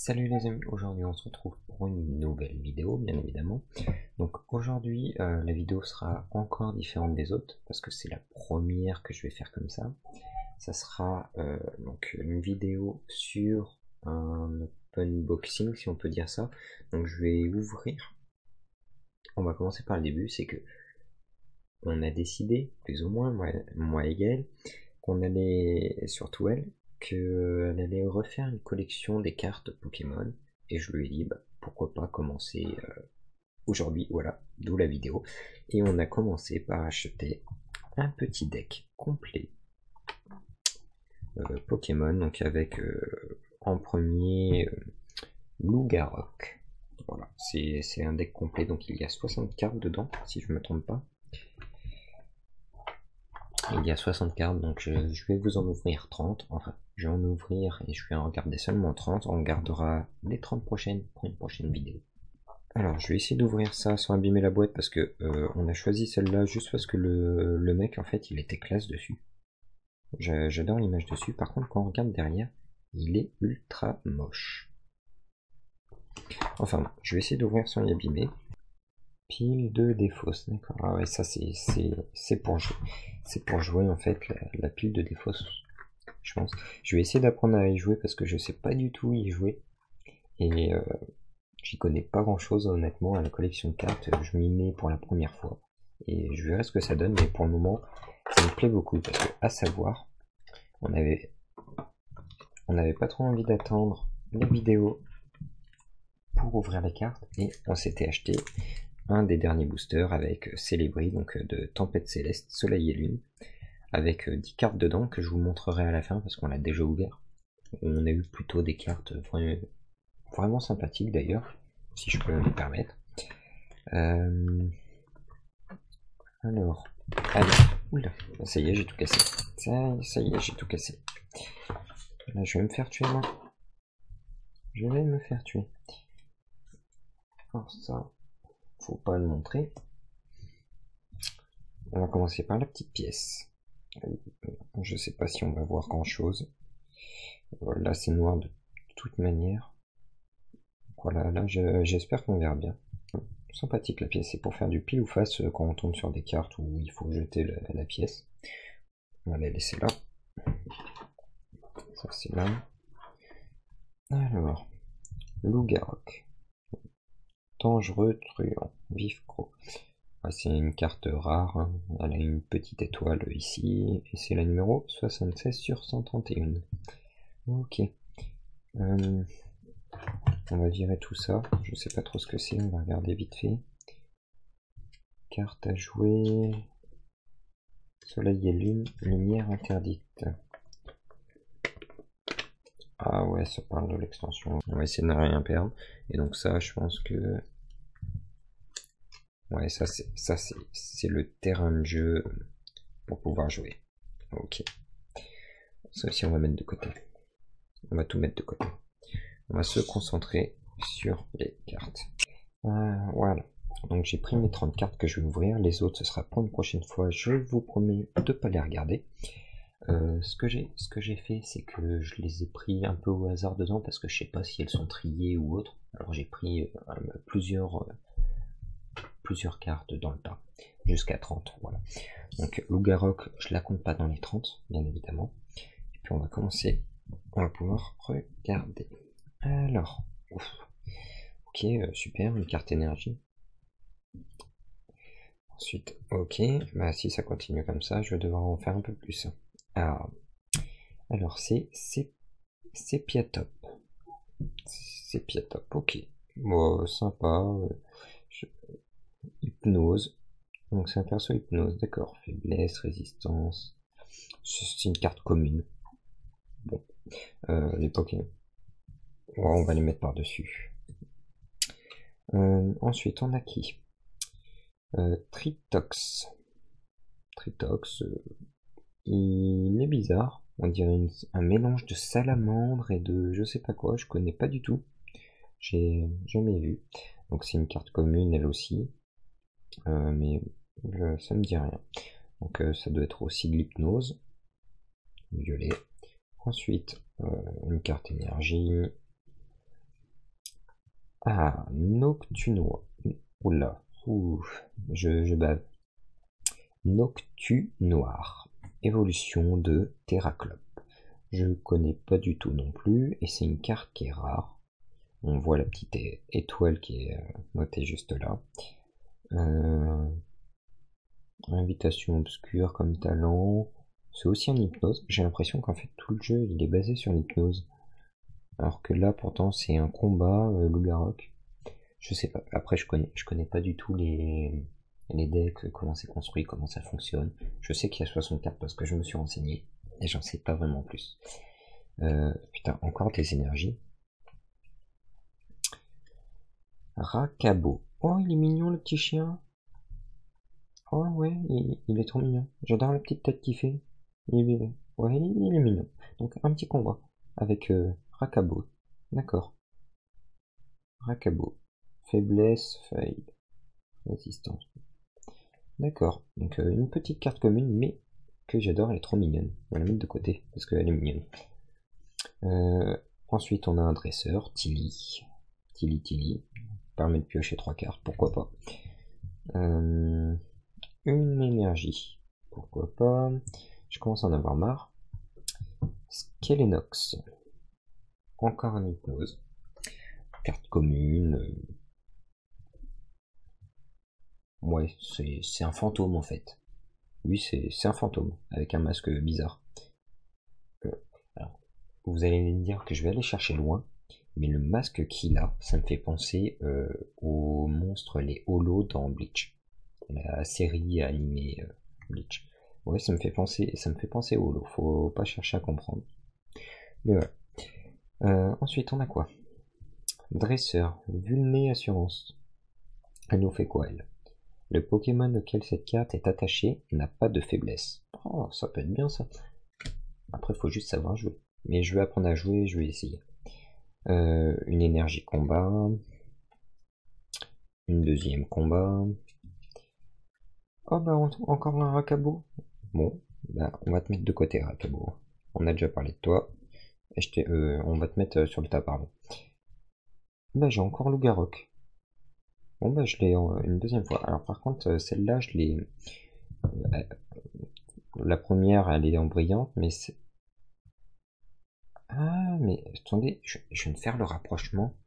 Salut les amis, aujourd'hui on se retrouve pour une nouvelle vidéo bien évidemment. Donc aujourd'hui la vidéo sera encore différente des autres parce que c'est la première que je vais faire comme ça. Ça sera donc une vidéo sur un unboxing si on peut dire ça. Donc je vais ouvrir, on va commencer par le début, c'est que on a décidé, plus ou moins, moi et Gaël, qu'on allait, surtout elle, qu'elle allait refaire une collection des cartes Pokémon, et je lui ai dit, bah, pourquoi pas commencer aujourd'hui, voilà, d'où la vidéo. Et on a commencé par acheter un petit deck complet Pokémon, donc avec en premier Lougarok. Voilà, c'est un deck complet, donc il y a 60 cartes dedans, si je me trompe pas. Il y a 60 cartes, donc je vais vous en ouvrir 30. Enfin, je vais en ouvrir et je vais en garder seulement 30. On gardera les 30 prochaines pour une prochaine vidéo. Alors, je vais essayer d'ouvrir ça sans abîmer la boîte parce que on a choisi celle-là juste parce que le mec, en fait, il était classe dessus. J'adore l'image dessus. Par contre, quand on regarde derrière, il est ultra moche. Enfin, je vais essayer d'ouvrir sans y abîmer. Pile de défausse, d'accord. Ah ouais, ça c'est pour jouer. C'est pour jouer en fait la pile de défausse, je pense. Je vais essayer d'apprendre à y jouer parce que je sais pas du tout y jouer. Et j'y connais pas grand chose honnêtement à la collection de cartes. Je m'y mets pour la première fois. Et je verrai ce que ça donne, mais pour le moment, ça me plaît beaucoup parce que, à savoir, on avait pas trop envie d'attendre la vidéo pour ouvrir les cartes et on s'était acheté un des derniers boosters avec Célébri, donc de Tempête Céleste, Soleil et Lune, avec 10 cartes dedans que je vous montrerai à la fin parce qu'on l'a déjà ouvert. On a eu plutôt des cartes vraiment sympathiques d'ailleurs, si je peux me permettre. Alors, allez, oula, ça y est, j'ai tout cassé. Ça y est, j'ai tout cassé. Là, je vais me faire tuer, moi. Je vais me faire tuer. Alors ça, faut pas le montrer. On va commencer par la petite pièce. Je sais pas si on va voir grand chose. Là c'est noir de toute manière. Voilà, là j'espère qu'on verra bien. Sympathique la pièce, c'est pour faire du pile ou face quand on tombe sur des cartes où il faut jeter la pièce. On va la laisser là. Ça c'est là. Alors, Lougarok. Dangereux truand, vif gros. C'est une carte rare, hein. Elle a une petite étoile ici, et c'est la numéro 76 sur 131. Ok. On va virer tout ça, je sais pas trop ce que c'est, on va regarder vite fait. Carte à jouer. Soleil et lune, lumière interdite. Ah ouais, ça parle de l'extension. On va essayer de ne rien perdre. Et donc ça, je pense que... Ouais, ça c'est le terrain de jeu pour pouvoir jouer. Ok. Ça aussi, on va mettre de côté. On va tout mettre de côté. On va se concentrer sur les cartes. Voilà. Donc j'ai pris mes 30 cartes que je vais ouvrir. Les autres, ce sera pour une prochaine fois. Je vous promets de ne pas les regarder. Ce que j'ai fait, c'est que je les ai pris un peu au hasard dedans parce que je sais pas si elles sont triées ou autre. Alors j'ai pris plusieurs cartes dans le tas, jusqu'à 30, voilà. Donc Lougarok, je la compte pas dans les 30, bien évidemment. Et puis on va commencer, on va pouvoir regarder. Alors, ok, super, une carte énergie. Ensuite, ok, bah si ça continue comme ça, je vais devoir en faire un peu plus. Alors c'est Piatop. C'est Piatop, ok. Bon, sympa. Hypnose. Donc c'est un perso hypnose, d'accord. Faiblesse, résistance. C'est une carte commune. Bon. Les Pokémon. On va les mettre par-dessus. Ensuite, on a qui Tritox. Tritox, il est bizarre. On dirait un mélange de salamandre et de je sais pas quoi. Je connais pas du tout. J'ai jamais vu. Donc c'est une carte commune elle aussi. Mais ça me dit rien. Donc ça doit être aussi de l'hypnose. Violet. Ensuite, une carte énergie. Ah, Noctunois. Oula, ouf, je bave. Noctunoir. Évolution de Terraclop. Je connais pas du tout non plus, et c'est une carte qui est rare. On voit la petite étoile qui est notée juste là. Invitation obscure comme talent. C'est aussi un hypnose. J'ai l'impression qu'en fait tout le jeu il est basé sur l'hypnose. Alors que là pourtant c'est un combat loup-garok. Je sais pas. Après je connais pas du tout les decks, comment c'est construit, comment ça fonctionne. Je sais qu'il y a 60 cartes parce que je me suis renseigné. Et j'en sais pas vraiment plus. Putain, encore des énergies. Rakabo. Oh, il est mignon le petit chien. Oh ouais, il est trop mignon. J'adore la petite tête qu'il fait. Ouais, il est mignon. Donc un petit combat avec Rakabo. D'accord. Rakabo. Faiblesse, faille, résistance. D'accord. Donc une petite carte commune, mais que j'adore, elle est trop mignonne. On va la mettre de côté parce qu'elle est mignonne. Ensuite, on a un dresseur, Tilly. Tilly. Permet de piocher 3 cartes, pourquoi pas. Une énergie, pourquoi pas. Je commence à en avoir marre. Skelenox. Encore un hypnose. Carte commune. Ouais, c'est un fantôme en fait. Oui, c'est un fantôme, avec un masque bizarre. Alors, vous allez me dire que je vais aller chercher loin, mais le masque qu'il a, ça me fait penser aux monstres, les holos dans Bleach. La série animée Bleach. Ouais, ça me fait penser aux holos. Faut pas chercher à comprendre. Mais voilà. Ensuite, on a quoi? Dresseur, Vulné Assurance. Elle nous fait quoi, elle? Le Pokémon auquel cette carte est attachée n'a pas de faiblesse. Oh, ça peut être bien ça. Après, faut juste savoir jouer. Mais je vais apprendre à jouer, je vais essayer. Une énergie combat. Une deuxième combat. Oh bah encore un Rakabo. Bon, bah, on va te mettre de côté Rakabo. On a déjà parlé de toi. On va te mettre sur le tas, pardon. Bah j'ai encore Loup-Garok. Bon bah je l'ai une deuxième fois. Alors par contre celle-là je l'ai... La première elle est en brillante mais c'est... Ah mais attendez, je viens de faire le rapprochement.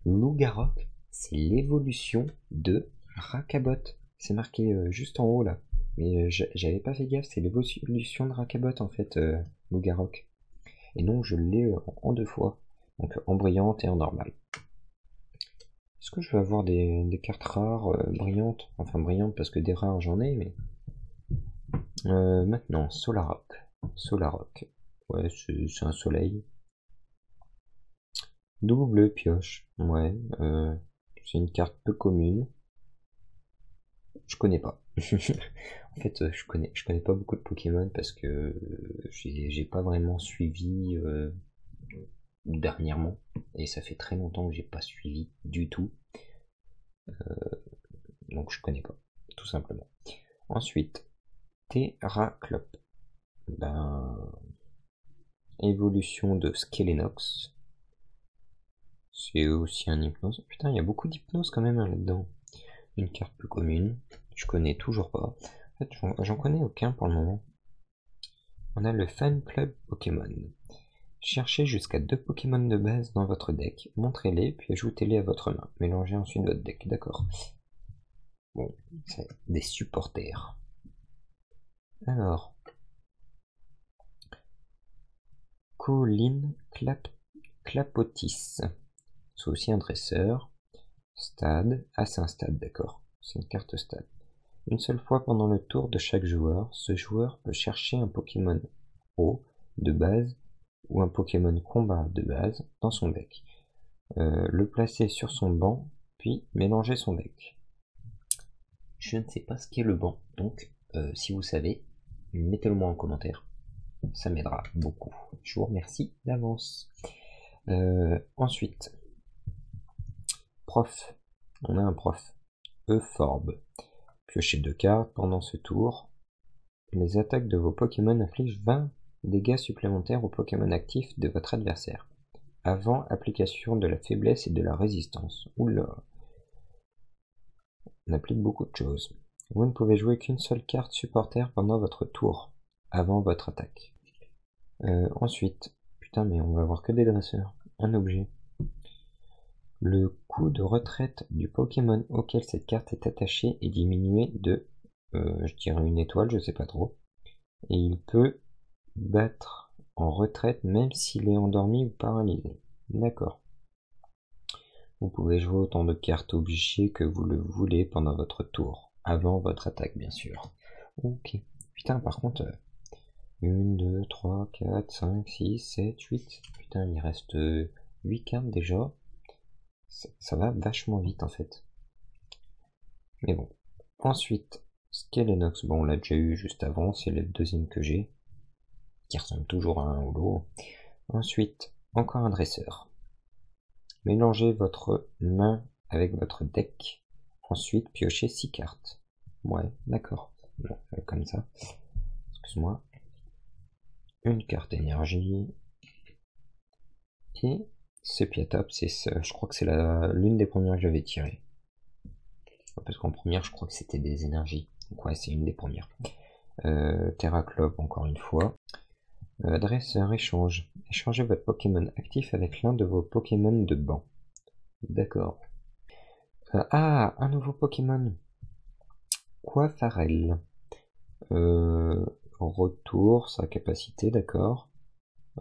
Loup-Garok c'est l'évolution de Rakabot. C'est marqué juste en haut là. Mais j'avais pas fait gaffe, c'est l'évolution de Rakabot en fait, Loup-Garok. Et donc je l'ai en 2 fois. Donc en brillante et en normale. Est-ce que je vais avoir des cartes rares brillantes? Enfin brillantes parce que des rares j'en ai, mais... Maintenant, Solarok. Ouais, c'est un soleil. Double pioche. Ouais, c'est une carte peu commune. Je connais pas. En fait, je connais pas beaucoup de Pokémon parce que j'ai pas vraiment suivi dernièrement. Et ça fait très longtemps que j'ai pas suivi du tout. Donc je connais pas, tout simplement. Ensuite, Terraclop. Ben, évolution de Skelenox. C'est aussi un hypnose. Putain, il y a beaucoup d'hypnose quand même là-dedans. Une carte peu commune. Je connais toujours pas. En fait, j'en connais aucun pour le moment. On a le Fan Club Pokémon. Cherchez jusqu'à 2 Pokémon de base dans votre deck. Montrez-les, puis ajoutez-les à votre main. Mélangez ensuite votre deck. D'accord. Bon, c'est des supporters. Alors. Colline Clapotis. C'est aussi un dresseur. Stade. Ah, c'est un stade, d'accord. C'est une carte stade. Une seule fois pendant le tour de chaque joueur, ce joueur peut chercher un Pokémon eau de base ou un Pokémon combat de base dans son deck. Le placer sur son banc, puis mélanger son deck. Je ne sais pas ce qu'est le banc, donc si vous savez, mettez-le moi en commentaire. Ça m'aidera beaucoup. Je vous remercie d'avance. Ensuite, prof. On a un prof. Euphorbe. Piochez 2 cartes pendant ce tour. Les attaques de vos Pokémon infligent 20 dégâts supplémentaires aux Pokémon actifs de votre adversaire. avant application de la faiblesse et de la résistance. Oula, on applique beaucoup de choses. Vous ne pouvez jouer qu'une seule carte supporter pendant votre tour, avant votre attaque. Ensuite, putain mais on va avoir que des dresseurs. Un objet. Le coût de retraite du Pokémon auquel cette carte est attachée est diminué de, je dirais une étoile, je sais pas trop. Et il peut battre en retraite même s'il est endormi ou paralysé. D'accord. Vous pouvez jouer autant de cartes obligées que vous le voulez pendant votre tour, avant votre attaque bien sûr. Ok. Putain par contre, 1, 2, 3, 4, 5, 6, 7, 8. Putain il reste 8 cartes déjà. Ça va vachement vite en fait. Mais bon. Ensuite, Skelenox, bon on l'a déjà eu juste avant, c'est le deuxième que j'ai, qui ressemble toujours à un holo. Ensuite, encore un dresseur. Mélangez votre main avec votre deck. Ensuite, piochez 6 cartes. Ouais, d'accord. Bon, comme ça. Excuse-moi. Une carte énergie. Et ce Piatop, je crois que c'est l'une des premières que j'avais tirées. Parce qu'en première, je crois que c'était des énergies. Donc ouais, c'est une des premières. Terraclope, encore une fois. Dresseur, échange. Échangez votre Pokémon actif avec l'un de vos Pokémon de banc. D'accord. Un nouveau Pokémon. Quafarel. Retour, sa capacité, d'accord.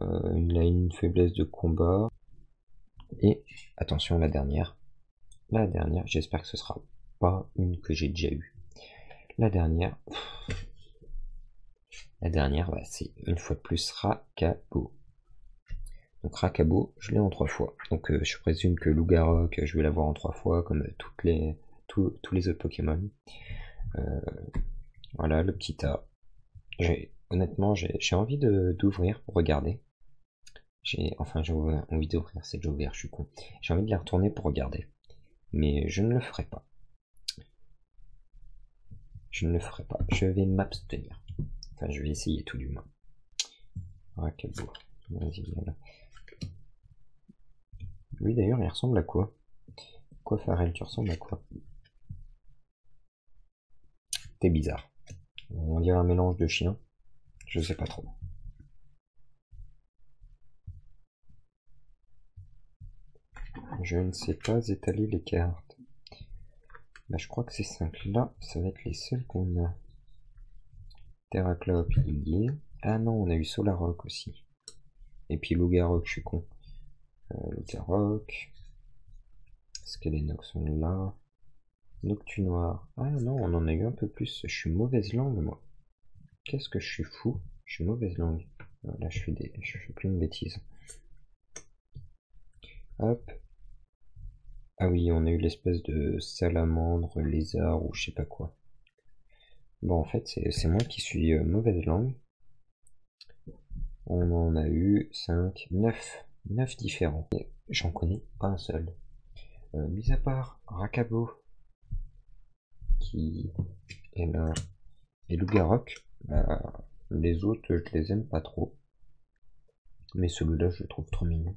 Il a une faiblesse de combat. Et, attention, la dernière. La dernière, j'espère que ce sera pas une que j'ai déjà eue. La dernière, ouais, c'est une fois de plus Rakabo. Donc Rakabo, je l'ai en 3 fois. Donc je présume que Lougarok, je vais l'avoir en 3 fois, comme tous les autres Pokémon. Voilà, le petit A. Honnêtement, j'ai envie d'ouvrir pour regarder. J'ai envie d'ouvrir, c'est déjà ouvert, je suis con. J'ai envie de les retourner pour regarder. Mais je ne le ferai pas. Je ne le ferai pas. Je vais m'abstenir. Enfin, je vais essayer tout du moins. Rakabo. Vas-y, voilà. Lui d'ailleurs, il ressemble à quoi? Farel, tu ressembles à quoi? T'es bizarre. On dirait un mélange de chien. Je sais pas trop. Je ne sais pas étaler les cartes. Là, je crois que ces 5 là, ça va être les seuls qu'on a. Terraclope, il y est. Ah non, on a eu Solarok aussi. Et puis Lougarok, je suis con. Lougarok. Skelenox, on l'a. Noctunoir. Ah non, on en a eu un peu plus. Je suis mauvaise langue, moi. Qu'est-ce que je suis fou. Je suis mauvaise langue. Là, je fais plein de bêtises. Hop. Ah oui, on a eu l'espèce de salamandre, lézard ou je sais pas quoi. Bon, en fait, c'est moi qui suis mauvaise langue. On en a eu 5, 9. 9 différents. J'en connais pas un seul. Mis à part Rakabo, qui est là, et Lougarok, les autres, je les aime pas trop. Mais celui-là, je le trouve trop mignon.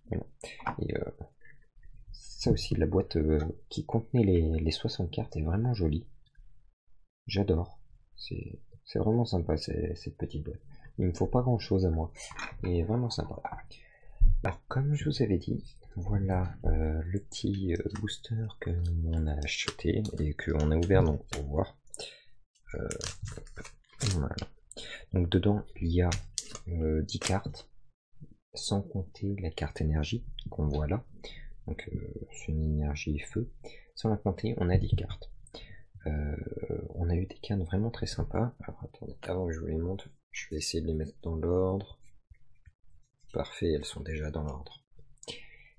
Voilà. Et ça aussi, la boîte qui contenait les 60 cartes est vraiment jolie. J'adore. C'est vraiment sympa cette petite boîte. Il me faut pas grand chose à moi. Et vraiment sympa. Alors comme je vous avais dit, voilà le petit booster que on a acheté et qu'on a ouvert donc pour voir. Voilà. Donc dedans il y a 10 cartes, sans compter la carte énergie qu'on voit là. Donc c'est une énergie feu. Sans la compter, on a 10 cartes. On a eu des cartes vraiment très sympas. Alors attendez, avant que je vous les montre, je vais essayer de les mettre dans l'ordre. Parfait, elles sont déjà dans l'ordre.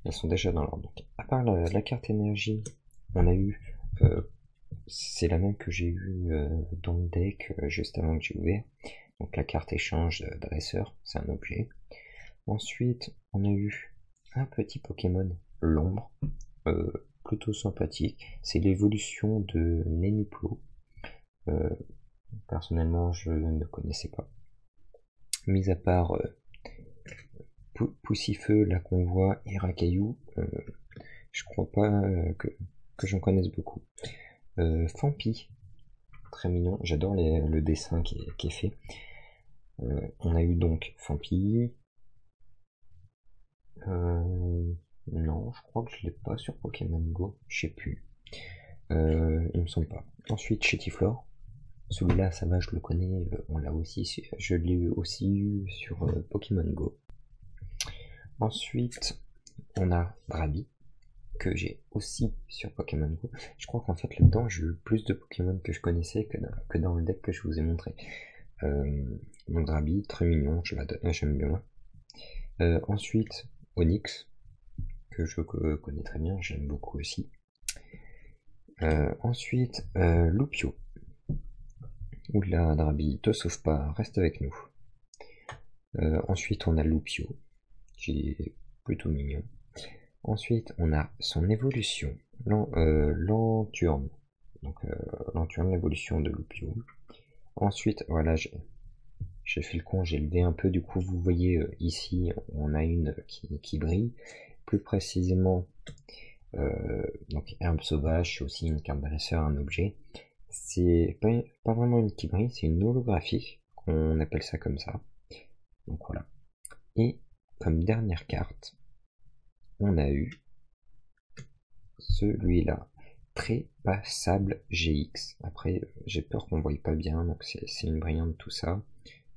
Elles sont déjà dans l'ordre. Donc, à part la carte énergie, on a eu, c'est la même que j'ai eu dans le deck juste avant que j'ai ouvert. Donc la carte échange dresseur, c'est un objet. Ensuite, on a eu un petit Pokémon, l'ombre, plutôt sympathique. C'est l'évolution de Nenuplo. Personnellement, je ne connaissais pas. Mis à part Poussifeu, là qu'on voit, et Racaillou, je crois pas que j'en connaisse beaucoup. Fampi, très mignon, j'adore le dessin qui est fait. On a eu donc Fampi. Non, je crois que je l'ai pas sur Pokémon Go, je sais plus. Il me semble pas. Ensuite, Chetiflore. Celui-là, ça va, je le connais, on l'a aussi, je l'ai aussi eu sur Pokémon Go. Ensuite, on a Drabi, que j'ai aussi sur Pokémon Go. Je crois qu'en fait, là-dedans, j'ai eu plus de Pokémon que je connaissais que dans le deck que je vous ai montré. Donc Drabi, très mignon, j'aime bien. Ensuite, Onix, que je connais très bien, j'aime beaucoup aussi. Ensuite, Lupio. Oula, Drabi, te sauve pas, reste avec nous. Ensuite, on a Lupio, qui est plutôt mignon. Ensuite, on a son évolution, Lanturne. Donc, Lanturne, l'évolution de Lupio. Ensuite, voilà, j'ai fait le con, j'ai levé un peu, du coup, vous voyez ici, on a une qui brille. Plus précisément, donc herbe sauvage, c'est aussi une carte dresseur, un objet. C'est pas vraiment une qui brille, c'est une holographie, qu'on appelle ça comme ça. Donc voilà. Et comme dernière carte, on a eu celui-là, Trépassable GX. Après, j'ai peur qu'on ne voie pas bien, donc c'est une brillante tout ça.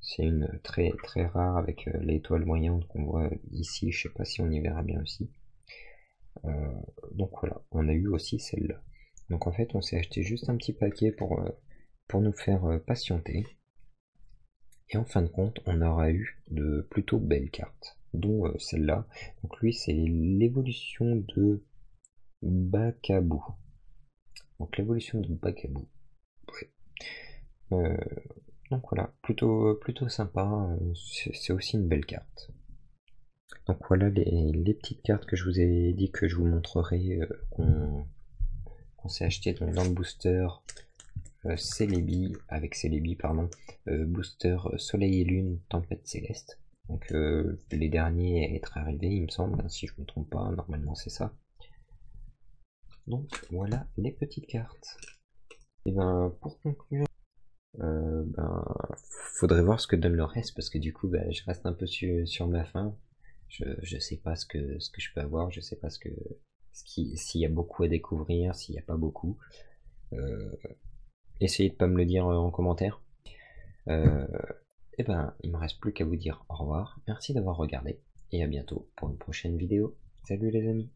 C'est une très très rare avec l'étoile brillante qu'on voit ici, je sais pas si on y verra bien aussi. Donc voilà, on a eu aussi celle-là. Donc en fait, on s'est acheté juste un petit paquet pour nous faire patienter. Et en fin de compte, on aura eu de plutôt belles cartes, dont celle-là. Donc lui, c'est l'évolution de Bakabou. Donc l'évolution de Bakabou. Ouais. Donc voilà, plutôt sympa. C'est aussi une belle carte. Donc voilà les petites cartes que je vous ai dit que je vous montrerai, qu'on s'est acheté donc dans le booster Celebi, avec Celebi, pardon, booster Soleil et Lune, Tempête Céleste. Donc les derniers à être arrivés, il me semble, hein, si je me trompe pas, normalement c'est ça. Donc voilà les petites cartes. Et ben pour conclure, faudrait voir ce que donne le reste, parce que du coup je reste un peu sur ma faim. Je sais pas ce que je peux avoir, je sais pas s'il y a beaucoup à découvrir, s'il n'y a pas beaucoup. Essayez de pas me le dire en commentaire. Et ben, il me reste plus qu'à vous dire au revoir. Merci d'avoir regardé et à bientôt pour une prochaine vidéo. Salut les amis.